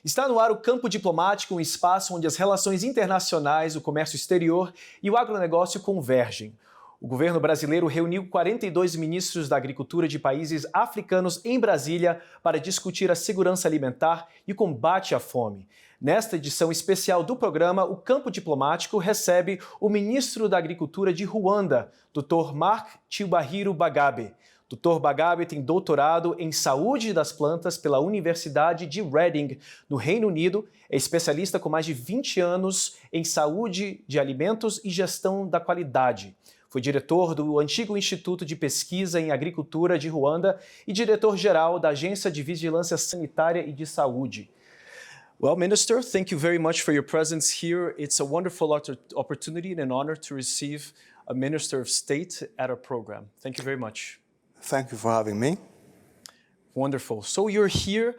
Está no ar o Campo Diplomático, um espaço onde as relações internacionais, o comércio exterior e o agronegócio convergem. O governo brasileiro reuniu 42 ministros da agricultura de países africanos em Brasília para discutir a segurança alimentar e o combate à fome. Nesta edição especial do programa, o Campo Diplomático recebe o ministro da Agricultura de Ruanda, Dr. Cyubahiro Bagabe. Dr. Bagabe tem doutorado em saúde das plantas pela Universidade de Reading, no Reino Unido. É especialista com mais de 20 anos em saúde de alimentos e gestão da qualidade. Foi diretor do antigo Instituto de Pesquisa em Agricultura de Ruanda e diretor-geral da Agência de Vigilância Sanitária e de Saúde. Well, Minister, thank you very much for your presence here. It's a wonderful opportunity and an honor to receive a Minister of State at our program. Thank you very much. Thank you for having me. Wonderful. So you're here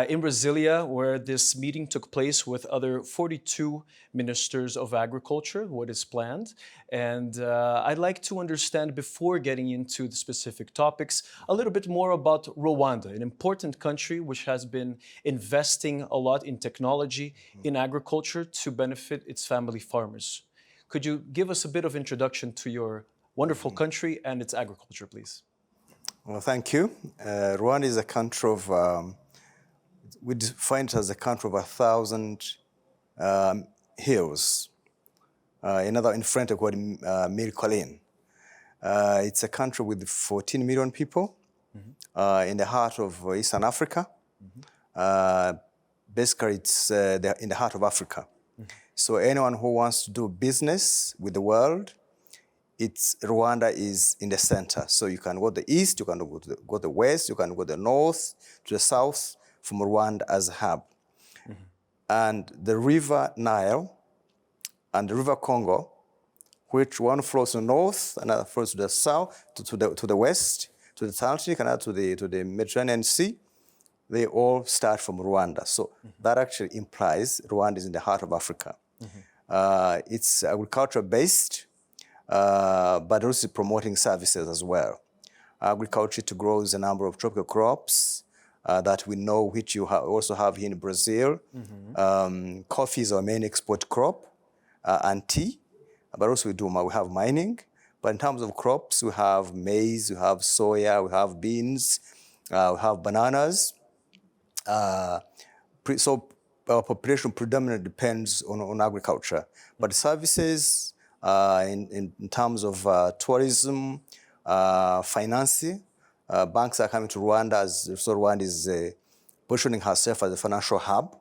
in Brasília, where this meeting took place with other 42 ministers of agriculture, what is planned. And I'd like to understand, before getting into the specific topics, a little bit more about Rwanda, an important country which has been investing a lot in technology, in agriculture, to benefit its family farmers. Could you give us a bit of introduction to your wonderful country and its agriculture, please? Well, thank you. Rwanda is a country of, we define it as a country of 1,000 hills. In French, called mille collines. It's a country with 14 million people in the heart of Eastern Africa. Basically, it's in the heart of Africa. So anyone who wants to do business with the world, Rwanda is in the center. So you can go to the east, you can go to the west, you can go to the north, to the south, from Rwanda as a hub. And the river Nile and the river Congo, which one flows to the north, another flows to the south, to the west, to the Atlantic, another to the Mediterranean Sea, they all start from Rwanda. So that actually implies Rwanda is in the heart of Africa. It's agriculture-based, but also promoting services as well. Agriculture to grow a number of tropical crops that we know, which you also have here in Brazil. Coffee is our main export crop, and tea, but also we have mining. But in terms of crops, we have maize, we have soya, we have beans, we have bananas. So our population predominantly depends on agriculture. But services, in terms of tourism, financing, banks are coming to Rwanda, so Rwanda is positioning herself as a financial hub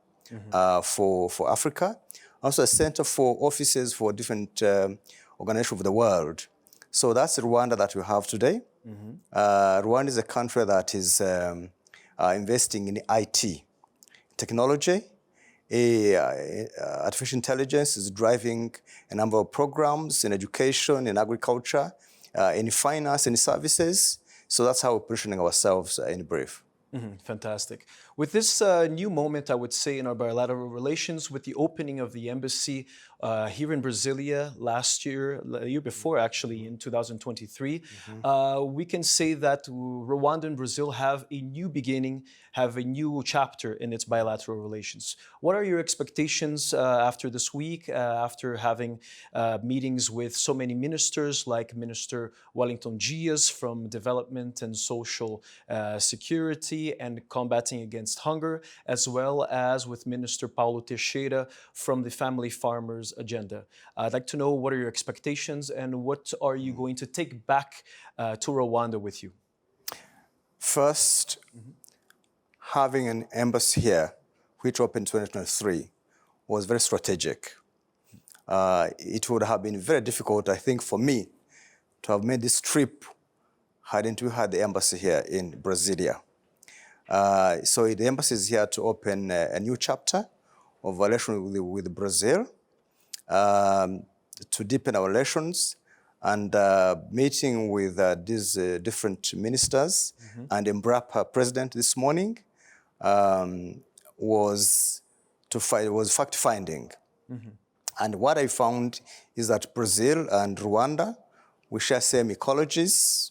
for Africa. Also a center for offices for different organizations of the world. So that's Rwanda that we have today. Rwanda is a country that is investing in IT, technology. Artificial intelligence is driving a number of programs in education, in agriculture, in finance, in services. So that's how we're positioning ourselves in brief. Fantastic. With this new moment, I would say, in our bilateral relations, with the opening of the embassy here in Brasília last year, the year before actually, in 2023, we can say that Rwanda and Brazil have a new beginning, have a new chapter in its bilateral relations. What are your expectations after this week, after having meetings with so many ministers, like Minister Wellington Dias from Development and Social Security and Combating Against Hunger, as well as with Minister Paulo Teixeira from the Family Farmers Agenda? I'd like to know, what are your expectations and what are you going to take back to Rwanda with you? First, having an embassy here, which opened in 2023, was very strategic. It would have been very difficult, I think, for me to have made this trip hadn't we had the embassy here in Brasília. So the embassy is here to open a new chapter of relations with Brazil, to deepen our relations, and meeting with these different ministers and Embrapa president this morning was fact-finding. And what I found is that Brazil and Rwanda, we share same ecologies,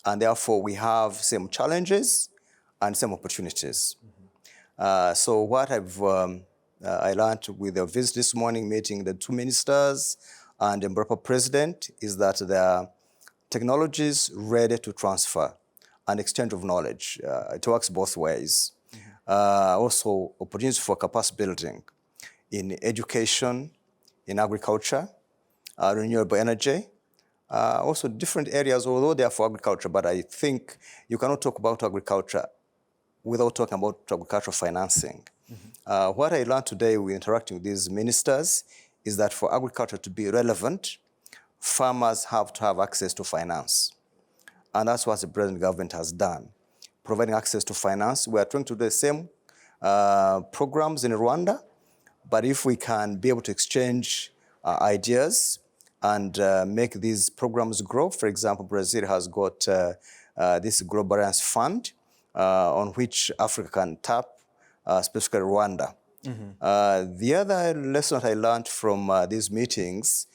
and therefore we have same challenges and same opportunities. So what I learned with the visit this morning, meeting the two ministers and the Mbrapa president, is that there are technologies ready to transfer and exchange of knowledge. It works both ways. Also, opportunities for capacity building in education, in agriculture, renewable energy, also different areas, although they are for agriculture, but I think you cannot talk about agriculture without talking about agricultural financing. What I learned today with interacting with these ministers is that for agriculture to be relevant, farmers have to have access to finance. And that's what the present government has done, providing access to finance. We are trying to do the same programs in Rwanda, but if we can be able to exchange ideas and make these programs grow. For example, Brazil has got this Global Alliance Fund on which Africa can tap, specifically Rwanda. The other lesson that I learned from these meetings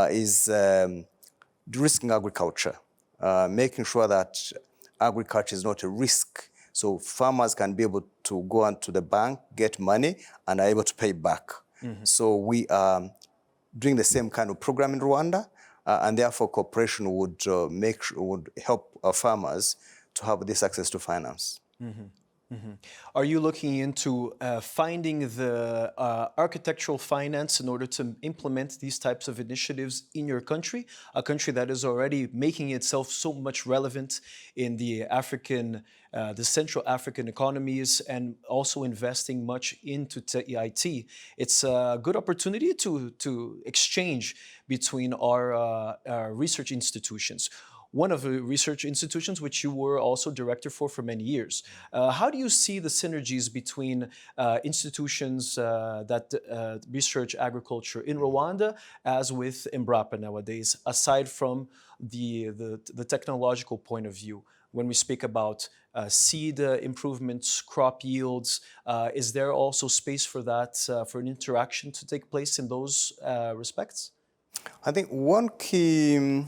is de-risking agriculture, making sure that agriculture is not a risk. So farmers can be able to go onto the bank, get money, and are able to pay back. So we are doing the same kind of program in Rwanda, and therefore cooperation would help our farmers to have this access to finance. Are you looking into finding the architectural finance in order to implement these types of initiatives in your country, a country that is already making itself so much relevant in the Central African economies and also investing much into IT? It's a good opportunity to exchange between our research institutions. One of the research institutions which you were also director for many years. How do you see the synergies between institutions that research agriculture in Rwanda as with Mbrapa nowadays, aside from the technological point of view? When we speak about seed improvements, crop yields, is there also space for that, for an interaction to take place in those respects? I think one key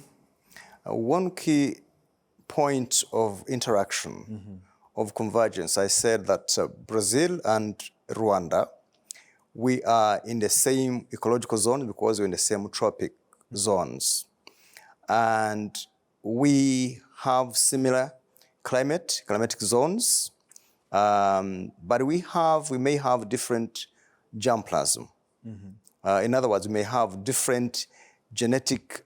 point of interaction, of convergence, I said that Brazil and Rwanda, we are in the same ecological zone because we're in the same tropic zones. And we have similar climatic zones, but we may have different germplasm. In other words, we may have different genetic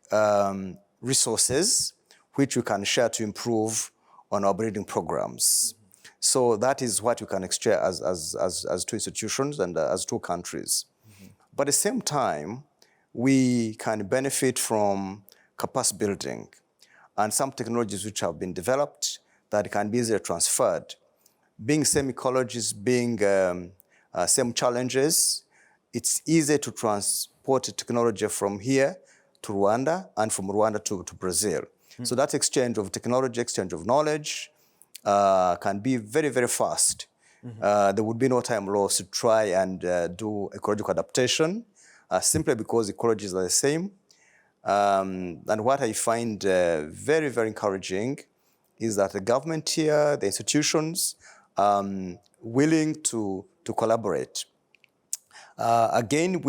resources which we can share to improve on our breeding programs. So that is what we can exchange as two institutions and as two countries. But at the same time, we can benefit from capacity building and some technologies which have been developed that can be easily transferred. Being same ecologies, being same challenges, it's easy to transport technology from here to Rwanda and from Rwanda to Brazil. So that exchange of technology, exchange of knowledge can be very, very fast. There would be no time lost to try and do ecological adaptation simply because ecologies are the same. And what I find very, very encouraging is that the government here, the institutions, willing to collaborate. Again,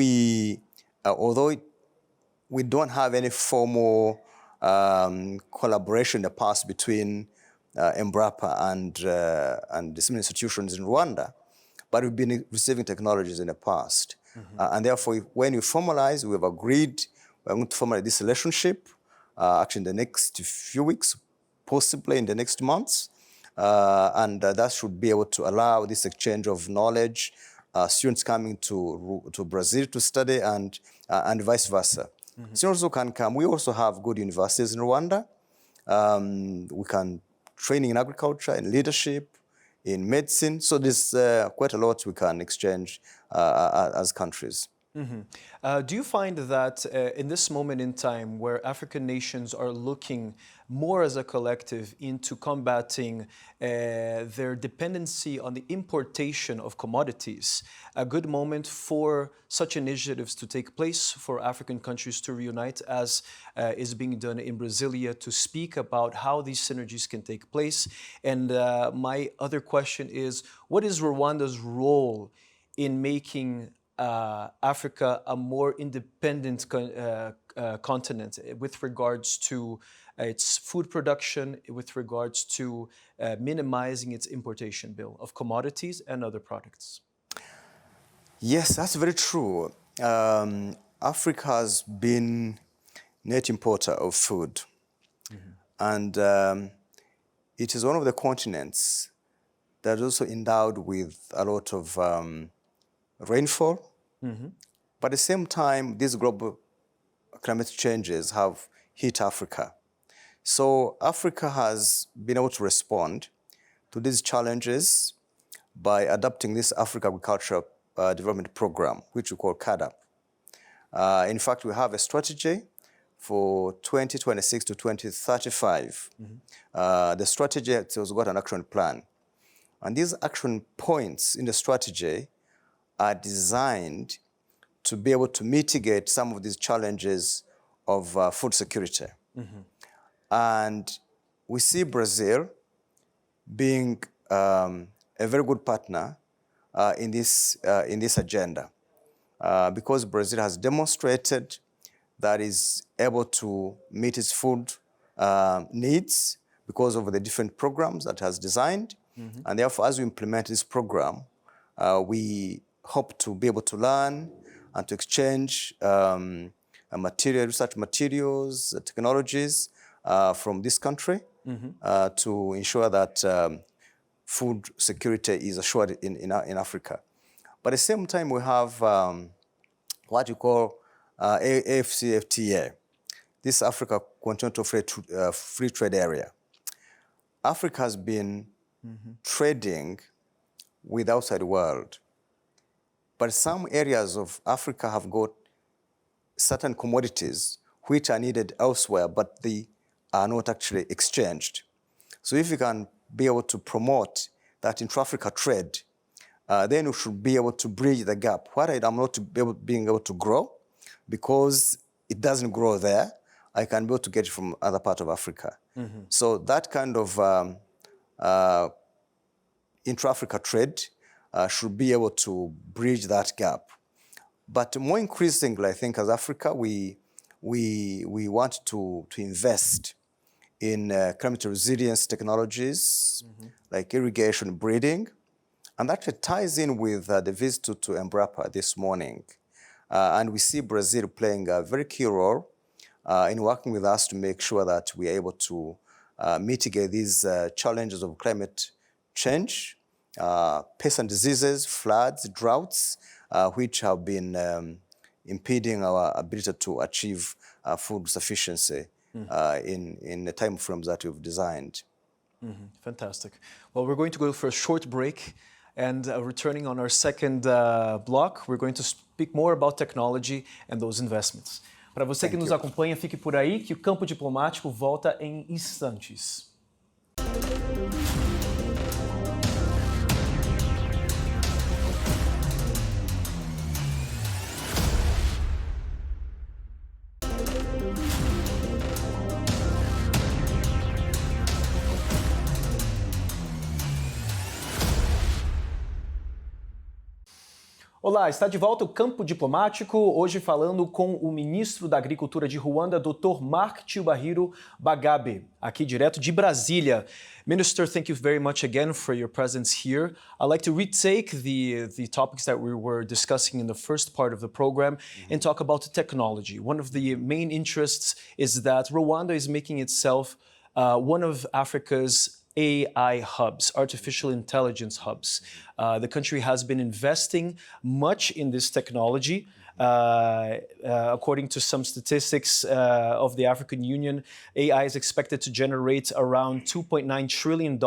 although we don't have any formal collaboration in the past between Mbrapa and the similar institutions in Rwanda, but we've been receiving technologies in the past. And therefore, when we formalize, we have agreed we're going to formalize this relationship actually in the next few weeks, possibly in the next months. And that should be able to allow this exchange of knowledge, students coming to Brazil to study and vice versa. Students also can come. We also have good universities in Rwanda. We can train in agriculture, in leadership, in medicine. So there's quite a lot we can exchange as countries. Do you find that in this moment in time where African nations are looking more as a collective into combating their dependency on the importation of commodities, a good moment for such initiatives to take place, for African countries to reunite, as is being done in Brasília, to speak about how these synergies can take place? And my other question is, what is Rwanda's role in making Africa a more independent continent with regards to its food production, with regards to minimizing its importation bill of commodities and other products? Yes, that's very true. Africa has been net importer of food. And it is one of the continents that is also endowed with a lot of rainfall. But at the same time, these global climate changes have hit Africa. So Africa has been able to respond to these challenges by adopting this Africa Agricultural Development Program, which we call CADAP. In fact, we have a strategy for 2026 to 2035. The strategy has got an action plan. And these action points in the strategy are designed to be able to mitigate some of these challenges of food security. And we see Brazil being a very good partner in this agenda because Brazil has demonstrated that is able to meet its food needs because of the different programs that it has designed. And therefore, as we implement this program, we hope to be able to learn and to exchange research materials, technologies from this country to ensure that food security is assured in Africa. But at the same time, we have what you call AFCFTA, this Africa Continental Free Trade Area. Africa has been trading with the outside world. But some areas of Africa have got certain commodities which are needed elsewhere, but they are not actually exchanged. So if we can be able to promote that intra-Africa trade, then we should be able to bridge the gap. What I'm not being able to grow, because it doesn't grow there, I can be able to get it from other part of Africa. So that kind of intra-Africa trade should be able to bridge that gap. But more increasingly, I think as Africa, we want to invest in climate resilience technologies like irrigation breeding. And that ties in with the visit to Embrapa this morning. And we see Brazil playing a very key role in working with us to make sure that we are able to mitigate these challenges of climate change, pests and diseases, floods, droughts, which have been impeding our ability to achieve food sufficiency in the time frames that we've designed. Fantastic. Well, we're going to go for a short break, and returning on our second block, we're going to speak more about technology and those investments. Para você que nos acompanha, fique por aí que o Campo Diplomático volta em instantes. Olá, está de volta o Campo Diplomático, hoje falando com o Ministro da Agricultura de Ruanda, Dr. Cyubahiro Bagabe, aqui direto de Brasília. Minister, thank you very much again for your presence here. I'd like to retake the topics that we were discussing in the first part of the program and talk about technology. One of the main interests is that Rwanda is making itself one of Africa's AI hubs, artificial intelligence hubs. The country has been investing much in this technology. According to some statistics of the African Union, AI is expected to generate around $2.9 trillion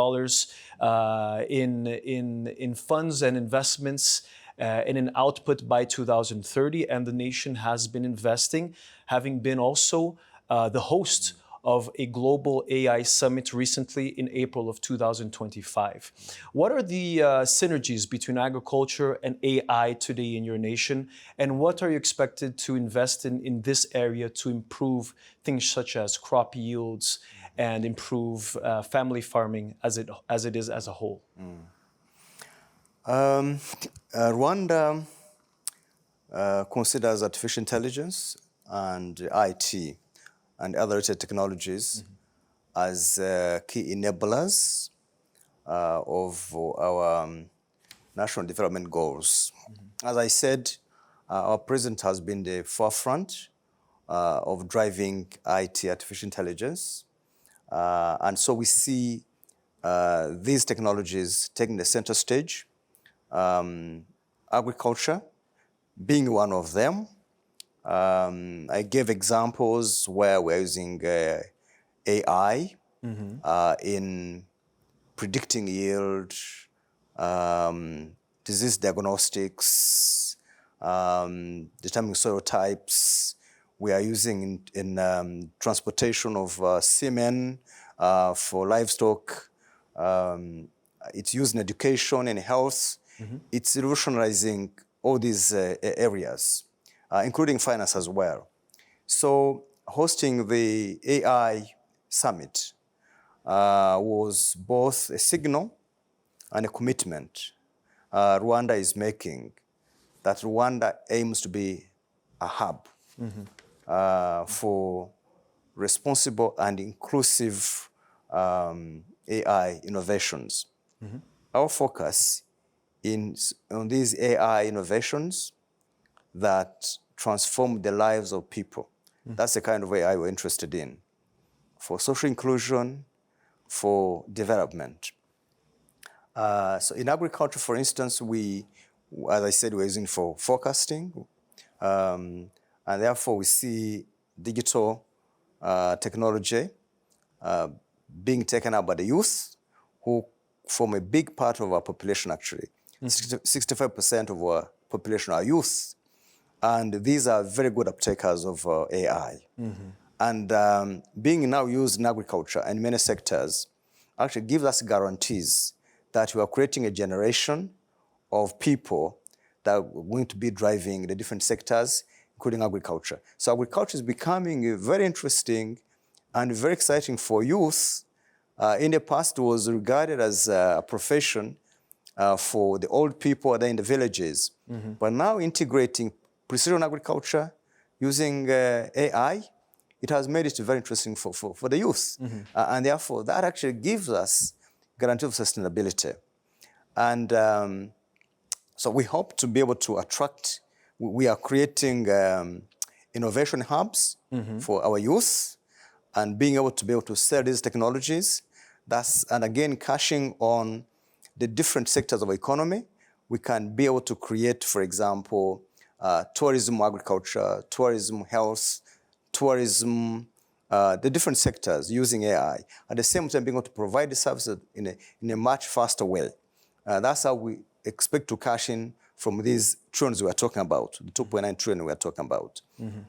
in funds and investments in an output by 2030, and the nation has been investing, having been also the host of a global AI summit recently in April of 2025. What are the synergies between agriculture and AI today in your nation, and what are you expected to invest in this area to improve things such as crop yields and improve family farming as it is as a whole? Rwanda considers artificial intelligence and IT and other technologies as key enablers of our national development goals. As I said, our president has been the forefront of driving IT, artificial intelligence, and so we see these technologies taking the center stage, agriculture being one of them. I gave examples where we're using AI in predicting yield, disease diagnostics, determining soil types. We are using in transportation of semen for livestock. It's used in education and health. It's revolutionizing all these areas, including finance as well. So hosting the AI summit was both a signal and a commitment Rwanda is making, that Rwanda aims to be a hub for responsible and inclusive AI innovations. Our focus on these AI innovations that transform the lives of people. That's the kind of AI we're interested in, for social inclusion, for development. So in agriculture, for instance, as I said, we're using for forecasting, and therefore we see digital technology being taken up by the youth, who form a big part of our population actually. 65% of our population are youth, and these are very good uptakers of AI. And being now used in agriculture and many sectors actually gives us guarantees that we are creating a generation of people that are going to be driving the different sectors, including agriculture. So agriculture is becoming very interesting and very exciting for youth. In the past, it was regarded as a profession for the old people that are in the villages. But now integrating precision agriculture using AI, it has made it very interesting for the youth. And therefore, that actually gives us guarantee of sustainability. And so we hope to be able to attract, we are creating innovation hubs for our youth, and being able to sell these technologies. And again, cashing on the different sectors of economy. We can be able to create, for example, tourism, agriculture, tourism, health, tourism, the different sectors using AI. At the same time, being able to provide the services in a much faster way. That's how we expect to cash in from these trillions we are talking about, the 2.9 trillion we are talking about.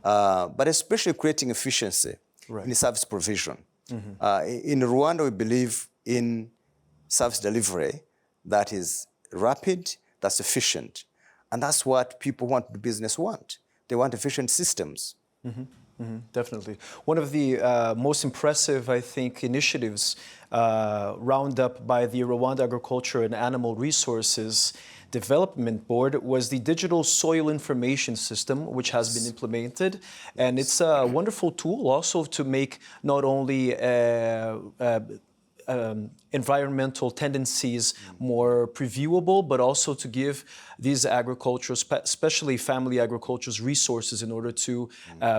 But especially creating efficiency in the service provision. In Rwanda, we believe in service delivery that is rapid, that's efficient. And that's what people want, the business want. They want efficient systems. Definitely. One of the most impressive, I think, initiatives round up by the Rwanda Agriculture and Animal Resources Development Board was the Digital Soil Information System, which has been implemented. And it's a wonderful tool also to make not only environmental tendencies more previewable, but also to give these agricultures, especially family agricultures, resources in order to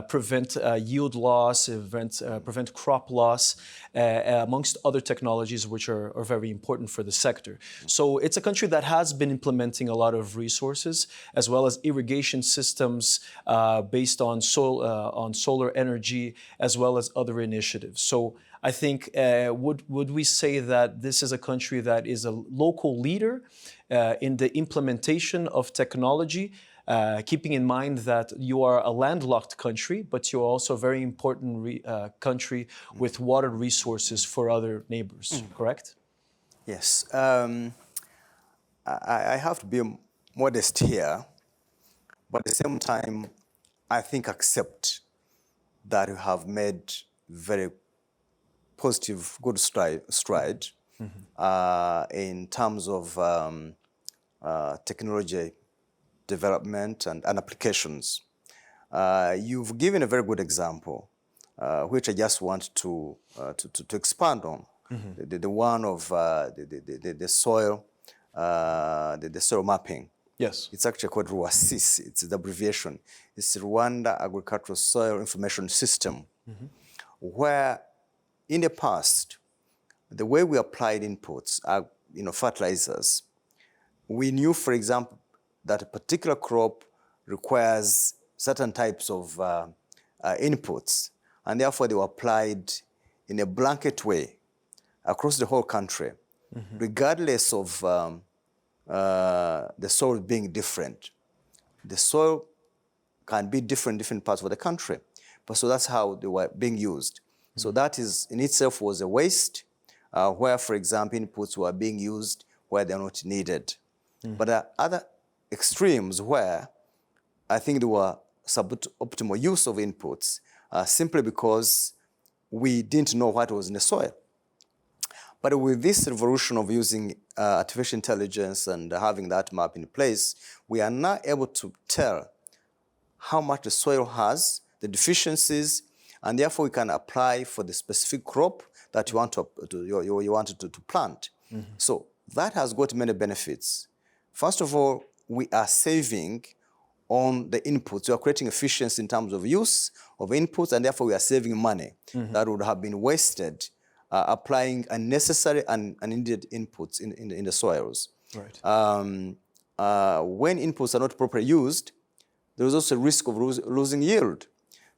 prevent yield loss, prevent crop loss, amongst other technologies which are very important for the sector. So it's a country that has been implementing a lot of resources, as well as irrigation systems based on solar energy, as well as other initiatives. So I think, would we say that this is a country that is a local leader in the implementation of technology, keeping in mind that you are a landlocked country, but you're also a very important country with water resources for other neighbors, correct? Yes. I have to be modest here, but at the same time, I think accept that we have made very positive, good stride in terms of technology development and applications. You've given a very good example, which I just want to expand on. The one of the soil, the soil mapping. Yes. It's actually called RUASIS. It's the abbreviation. It's Rwanda Agricultural Soil Information System, where in the past, the way we applied inputs, fertilizers, we knew, for example, that a particular crop requires certain types of inputs, and therefore they were applied in a blanket way across the whole country, regardless of the soil being different. The soil can be different in different parts of the country, but so that's how they were being used. So that is in itself was a waste, where, for example, inputs were being used where they're not needed. But there are other extremes where I think there were suboptimal use of inputs simply because we didn't know what was in the soil. But with this revolution of using artificial intelligence and having that map in place, we are now able to tell how much the soil has, the deficiencies, and therefore we can apply for the specific crop that you want you wanted to plant. So that has got many benefits. First of all, we are saving on the inputs. We are creating efficiency in terms of use of inputs, and therefore we are saving money that would have been wasted applying unnecessary and unneeded inputs in the soils. Right. When inputs are not properly used, there is also a risk of losing yield.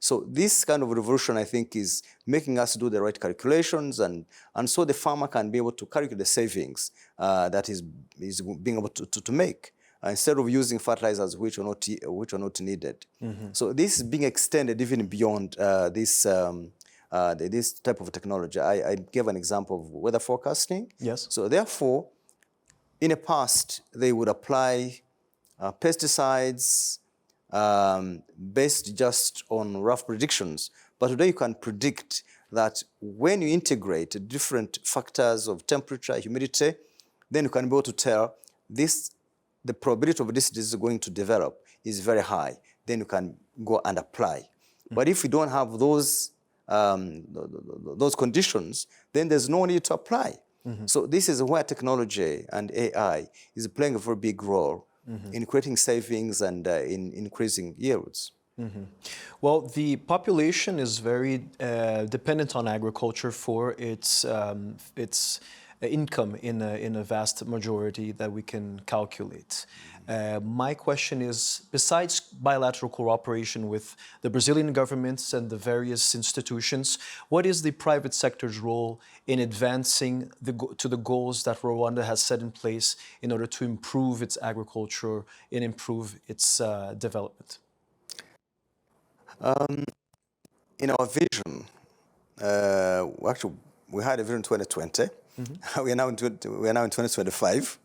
So this kind of revolution, I think, is making us do the right calculations, and so the farmer can be able to calculate the savings that is being able to make instead of using fertilizers which are not needed. So this is being extended even beyond this type of technology. I gave an example of weather forecasting. Yes. So therefore, in the past, they would apply pesticides based just on rough predictions. But today you can predict that when you integrate different factors of temperature, humidity, then you can be able to tell the probability of this disease going to develop is very high. Then you can go and apply. But if you don't have those conditions, then there's no need to apply. So this is where technology and AI is playing a very big role in creating savings and in increasing yields. Well, the population is very dependent on agriculture for its income in a vast majority that we can calculate. My question is, besides bilateral cooperation with the Brazilian governments and the various institutions, what is the private sector's role in advancing to the goals that Rwanda has set in place in order to improve its agriculture and improve its development? In our vision, actually, we had a vision in 2020. We are now in 2025.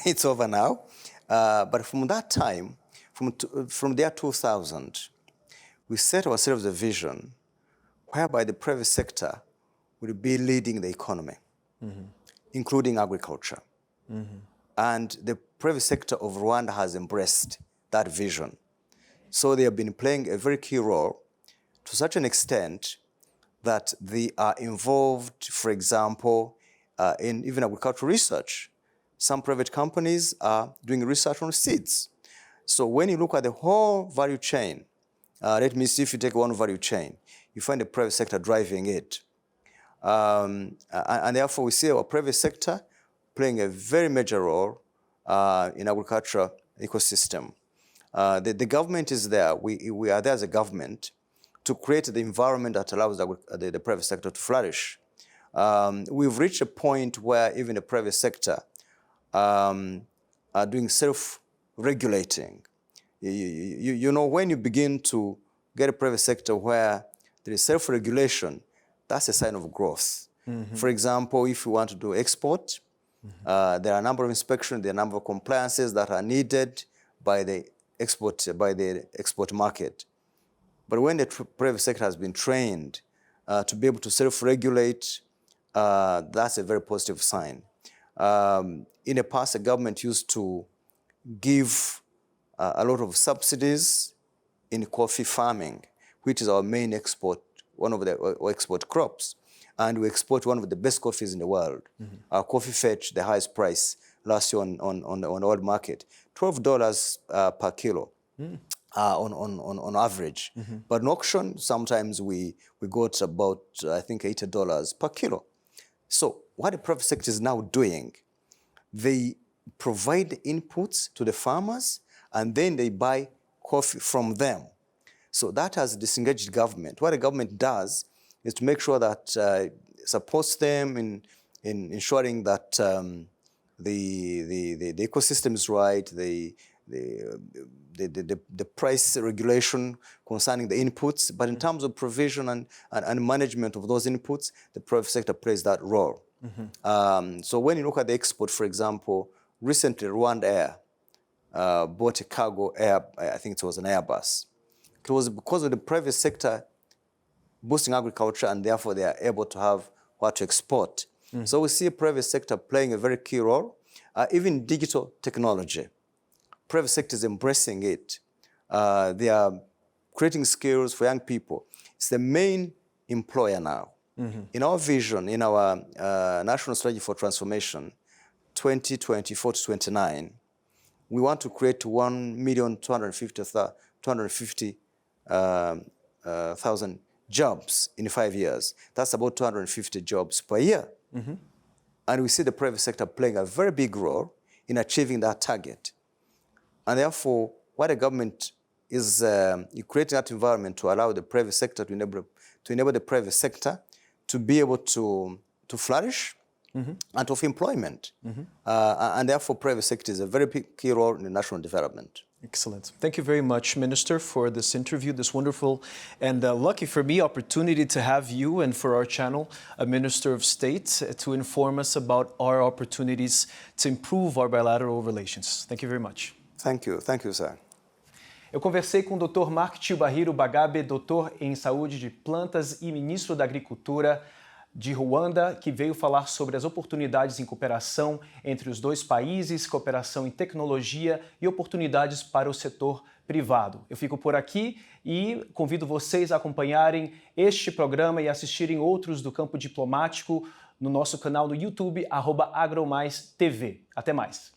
It's over now. But from that time, from the year 2000, we set ourselves a vision whereby the private sector will be leading the economy, including agriculture. And the private sector of Rwanda has embraced that vision. So they have been playing a very key role to such an extent that they are involved, for example, in even agricultural research. Some private companies are doing research on seeds. So when you look at the whole value chain, let me see if you take one value chain, you find the private sector driving it. And therefore we see our private sector playing a very major role in agricultural ecosystem. The government is there. We are there as a government to create the environment that allows the private sector to flourish. we've reached a point where even the private sector are doing self-regulating. You know, when you begin to get a private sector where there is self-regulation, that's a sign of growth. For example, if you want to do export, there are a number of inspections, there are a number of compliances that are needed by the export market. But when the private sector has been trained to be able to self-regulate, that's a very positive sign. In the past, the government used to give a lot of subsidies in coffee farming, which is our main export, one of the export crops. And we export one of the best coffees in the world. Our coffee fetched the highest price last year on the world market, $12 per kilo on average. But in auction, sometimes we got about, I think, $80 per kilo. So what the private sector is now doing, they provide inputs to the farmers, and then they buy coffee from them. So that has disengaged government. What the government does is to make sure that supports them in ensuring that the ecosystem is right, the price regulation concerning the inputs, but in terms of provision and management of those inputs, the private sector plays that role. So when you look at the export, for example, recently Rwanda Air bought a cargo air, I think it was an Airbus. It was because of the private sector boosting agriculture, and therefore they are able to have what to export. So we see a private sector playing a very key role, even digital technology. Private sector is embracing it. They are creating skills for young people. It's the main employer now. In our vision, in our National Strategy for Transformation, 2024 to 29, we want to create 1,250,000 jobs in 5 years. That's about 250 jobs per year. And we see the private sector playing a very big role in achieving that target. And therefore, what the government is creating that environment to allow the private sector to enable the private sector to be able to flourish and of employment. And therefore, private sector is a very big key role in the national development. Excellent. Thank you very much, Minister, for this interview, this wonderful and lucky for me opportunity to have you and for our channel, a Minister of State, to inform us about our opportunities to improve our bilateral relations. Thank you very much. Thank you, sir. Eu conversei com o Dr. Cyubahiro Bagabe, doutor em saúde de plantas e ministro da Agricultura de Ruanda, que veio falar sobre as oportunidades em cooperação entre os dois países, cooperação em tecnologia e oportunidades para o setor privado. Eu fico por aqui e convido vocês a acompanharem este programa e assistirem outros do Campo Diplomático no nosso canal no YouTube, @AgroMaisTV. Até mais!